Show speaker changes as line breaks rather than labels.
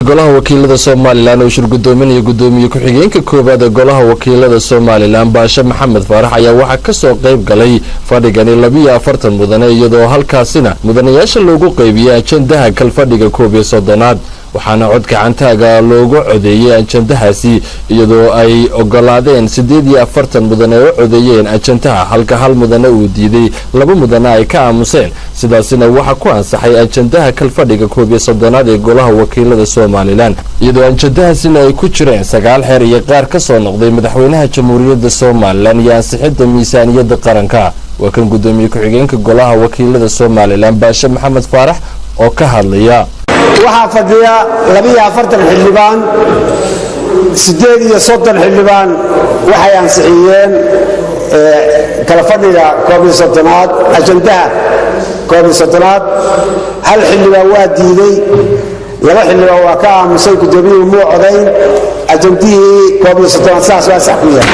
golaha wakiilada Soomaaliland oo shir gudoominaya gudoomiye ku-xigeenka koobaad ee golaha wakiilada Soomaaliland Baasha Maxamed Faarax ayaa waxa ka soo qayb galay fadhigan 42 mudane iyadoo halkaasina mudanayaasha loogu qaybiyay ajandaha kal fadhiga 31 waxaana cod gacantaaga loogu codeeyay ajandahaasi iyadoo ay ogolaadeen 48 mudane oo codeeyeen ajandaha halka hal mudane uu diiday laba mudane ay ka aamuseen sidaasina waxa ku ansaxay ajandaha kal fadhiga 31 ee golaha wakiilada Soomaaliland iyadoo ajandahaasina ay ku jireen 9 xeer iyo qaar ka soo noqday madaxweynaha jamhuuriyadda Soomaaliland iyo ansixinta miisaaniyadda qaranka waa kan gudoomiye ku-xigeenka golaha wakiilada Soomaaliland Baasha Maxamed Faarax oo ka hadlaya
waxaa fadhiya 42 xildhibaan 38 xildhibaan waxay ansixiyeen kala fadhiga 31aad ajandaha 31aad hal xildhibaan waa diiday laba xildhibaan waa ka aamusay gudoomiyuhu muu codayn ajandihii 31aad saas waa sax ku yahay